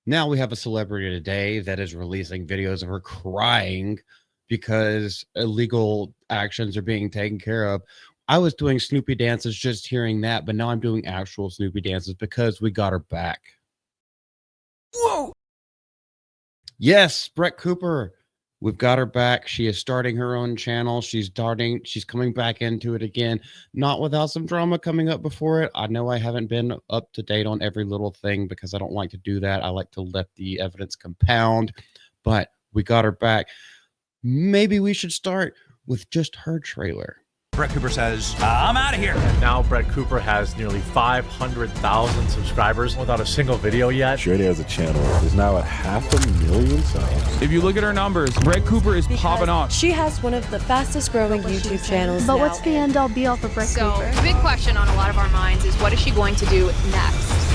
Now we have a celebrity today that is releasing videos of her crying because illegal actions are being taken care of. I was doing Snoopy dances just hearing that, but now I'm doing actual Snoopy dances because we got her back. Whoa! Yes, Brett Cooper. We've got her back. She is starting her own channel. She's coming back into it again, not without some drama coming up before it. I know I haven't been up to date on every little thing because I don't like to do that. I like to let the evidence compound, but we got her back. Maybe we should start with just her trailer. Brett Cooper says, I'm out of here. And now Brett Cooper has nearly 500,000 subscribers without a single video yet. Shirley has a channel. There's now at 500,000 subs. If you look at her numbers, Brett Cooper is popping off. She has one of the fastest growing YouTube channels. But what's the end all be all for Brett Cooper? The big question on a lot of our minds is what is she going to do next?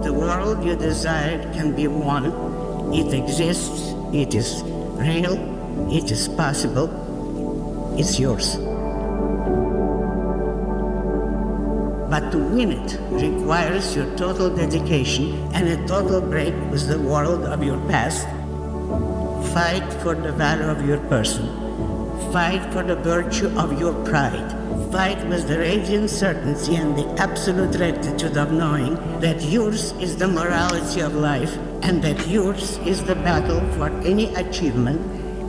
The world you desired can be won. It exists, it is real, it is possible, it's yours. But to win it requires your total dedication and a total break with the world of your past. Fight for the value of your person. Fight for the virtue of your pride. Fight with the radiant certainty and the absolute rectitude of knowing that yours is the morality of life and that yours is the battle for any achievement,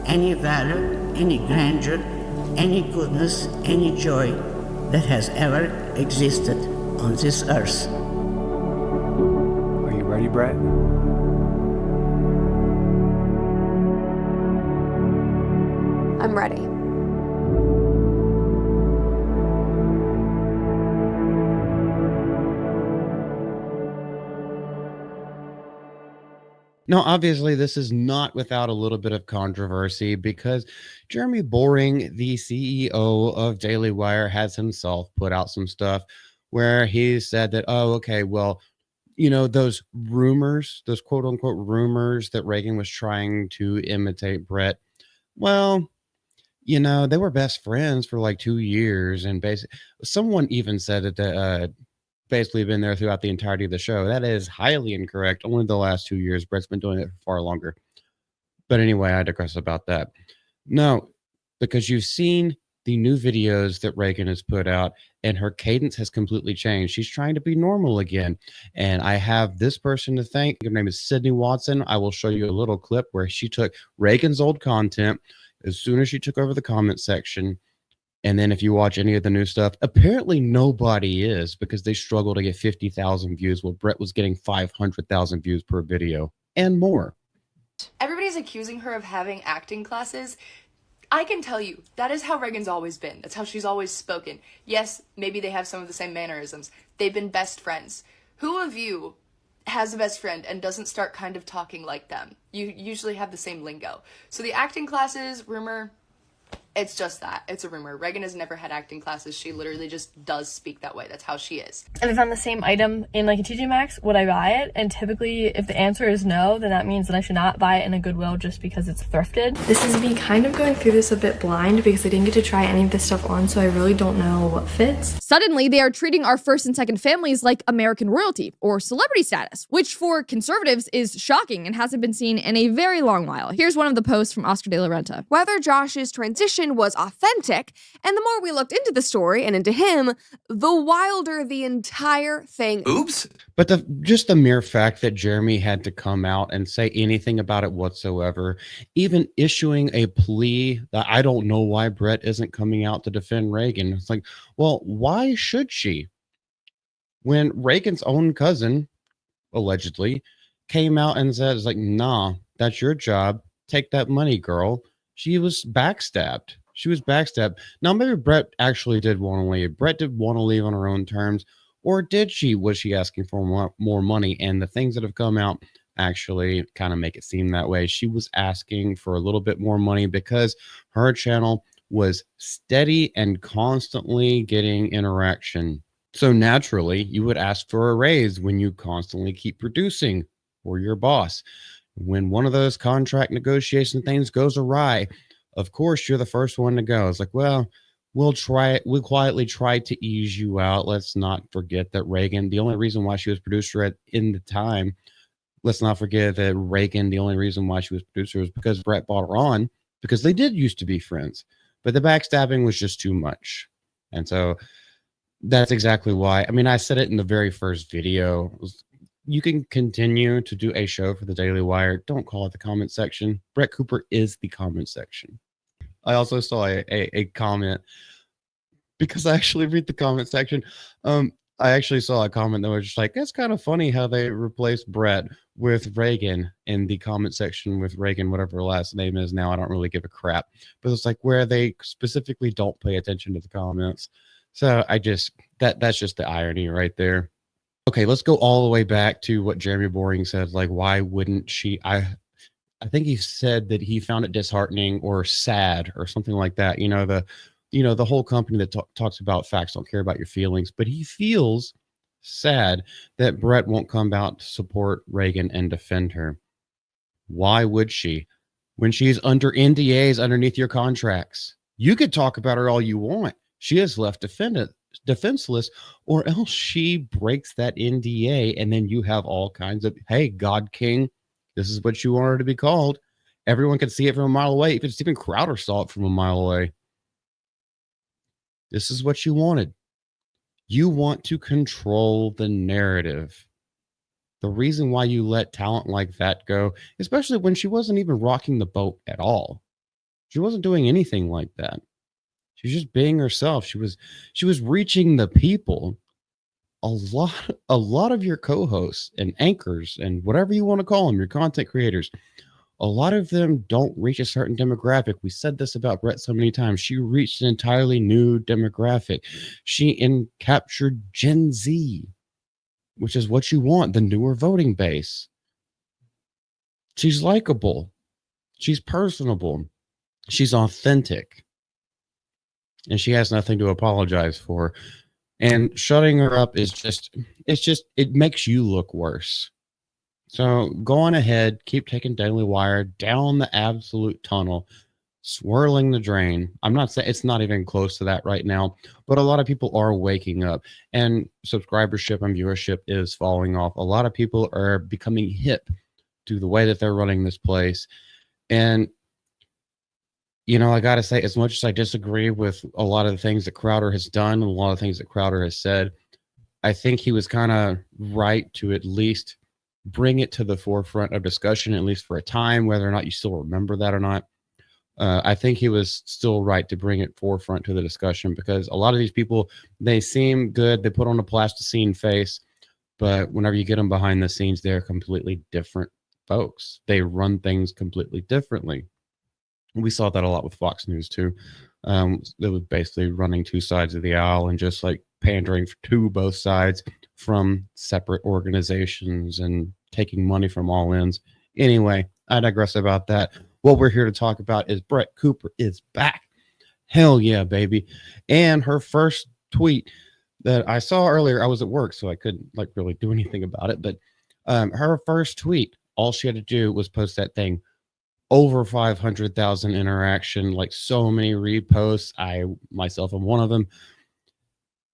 any valor, any grandeur, any goodness, any joy that has ever existed on this earth. Are you ready, Brett? I'm ready. Now, obviously, this is not without a little bit of controversy because Jeremy Boring, the CEO of Daily Wire, has himself put out some stuff where he said that, oh, okay, well, those rumors, those quote unquote rumors that Reagan was trying to imitate Brett, well, they were best friends for like 2 years. And basically, someone even said that basically been there throughout the entirety of the show. That is highly incorrect. Only the last 2 years. Brett's been doing it for far longer. But anyway, I digress about that. No, because you've seen the new videos that Reagan has put out, and her cadence has completely changed. She's trying to be normal again. And I have this person to thank. Her name is Sydney Watson. I will show you a little clip where she took Reagan's old content as soon as she took over the comment section. And then if you watch any of the new stuff, apparently nobody is because they struggle to get 50,000 views. Well, Brett was getting 500,000 views per video and more. Everybody's accusing her of having acting classes. I can tell you, that is how Reagan's always been. That's how she's always spoken. Yes, maybe they have some of the same mannerisms. They've been best friends. Who of you has a best friend and doesn't start kind of talking like them? You usually have the same lingo. So the acting classes rumor, it's just that. It's a rumor. Reagan has never had acting classes. She literally just does speak that way. That's how she is. If I found the same item in like a TJ Maxx, would I buy it? And typically, if the answer is no, then that means that I should not buy it in a Goodwill just because it's thrifted. This is me kind of going through this a bit blind because I didn't get to try any of this stuff on, so I really don't know what fits. Suddenly, they are treating our first and second families like American royalty or celebrity status, which for conservatives is shocking and hasn't been seen in a very long while. Here's one of the posts from Oscar de la Renta. Whether Josh's transition was authentic, and the more we looked into the story and into him, the wilder the entire thing. Oops. But just the mere fact that Jeremy had to come out and say anything about it whatsoever, even issuing a plea that I don't know why Brett isn't coming out to defend Reagan. It's like, well, why should she? When Reagan's own cousin, allegedly, came out and said, it's like, nah, that's your job. Take that money, girl. She was backstabbed. She was backstabbed. Now, maybe Brett actually did want to leave. Brett did want to leave on her own terms. Or did she? Was she asking for more money? And the things that have come out actually kind of make it seem that way. She was asking for a little bit more money because her channel was steady and constantly getting interaction. So naturally, you would ask for a raise when you constantly keep producing for your boss. When one of those contract negotiation things goes awry, of course, you're the first one to go. It's like, well, we'll try it. We'll quietly try to ease you out. Let's not forget that Reagan, the only reason why she was producer in the time, let's not forget that Reagan, the only reason why she was producer was because Brett bought her on, because they did used to be friends. But the backstabbing was just too much. And so that's exactly why. I mean, I said it in the very first video. You can continue to do a show for the Daily Wire. Don't call it the comment section. Brett Cooper is the comment section. I also saw a comment, because I actually read the comment section. I actually saw a comment that was just like, "That's kind of funny how they replaced Brett with Reagan in the comment section with Reagan, whatever her last name is now. I don't really give a crap." But it's like where they specifically don't pay attention to the comments. So that's just the irony right there. Okay, let's go all the way back to what Jeremy Boring said. Like, why wouldn't she? I think he said that he found it disheartening or sad or something like that. The whole company that talks about facts don't care about your feelings, but he feels sad that Brett won't come out to support Reagan and defend her. Why would she? When she's under NDAs underneath your contracts, you could talk about her all you want. She is left defenseless, or else she breaks that NDA, and then you have all kinds of, hey, God King, this is what you want her to be called. Everyone could see it from a mile away. Even Steven Crowder saw it from a mile away. This is what you wanted. You want to control the narrative. The reason why you let talent like that go, especially when she wasn't even rocking the boat at all. She wasn't doing anything like that. She was just being herself. She was reaching the people. A lot of your co-hosts and anchors and whatever you want to call them, your content creators, a lot of them don't reach a certain demographic. We said this about Brett so many times. She reached an entirely new demographic. She captured Gen Z, which is what you want, the newer voting base. She's likable. She's personable. She's authentic. And she has nothing to apologize for. And shutting her up is it makes you look worse. So go on ahead, keep taking Daily Wire down the absolute tunnel, swirling the drain. I'm not saying it's not even close to that right now, but a lot of people are waking up, and subscribership and viewership is falling off. A lot of people are becoming hip to the way that they're running this place. And I got to say, as much as I disagree with a lot of the things that Crowder has done and a lot of things that Crowder has said, I think he was kind of right to at least bring it to the forefront of discussion, at least for a time, whether or not you still remember that or not. I think he was still right to bring it forefront to the discussion, because a lot of these people, they seem good. They put on a plasticine face, but whenever you get them behind the scenes, they're completely different folks. They run things completely differently. We saw that a lot with Fox News too. They was basically running two sides of the aisle and just like pandering to both sides from separate organizations and taking money from all ends. Anyway, I digress about that. What we're here to talk about is Brett Cooper is back. Hell yeah, baby. And her first tweet that I saw earlier, I was at work, so I couldn't really do anything about it. But her first tweet, all she had to do was post that thing. Over 500,000 interaction, like so many reposts. I myself am one of them.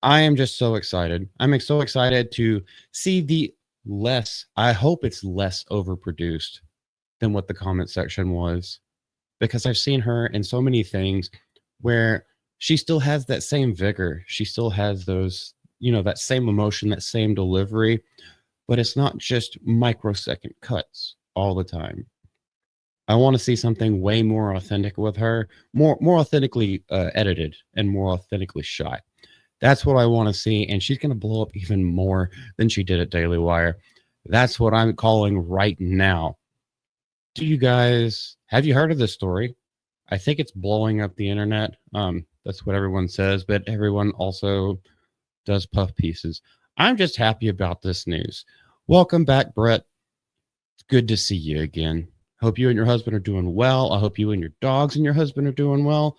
I am just so excited. I'm so excited to see I hope it's less overproduced than what the comment section was, because I've seen her in so many things where she still has that same vigor. She still has those, that same emotion, that same delivery, but it's not just microsecond cuts all the time. I want to see something way more authentic with her, more authentically edited and more authentically shot. That's what I want to see, and she's going to blow up even more than she did at Daily Wire. That's what I'm calling right now. Have you heard of this story? I think it's blowing up the internet. That's what everyone says, but everyone also does puff pieces. I'm just happy about this news. Welcome back, Brett. Good to see you again. Hope you and your husband are doing well. I hope you and your dogs and your husband are doing well.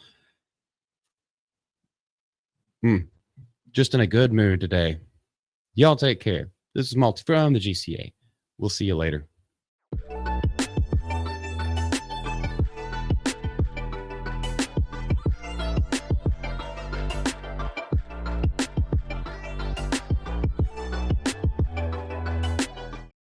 Just in a good mood today. Y'all take care. This is Malty from the GCA. We'll see you later.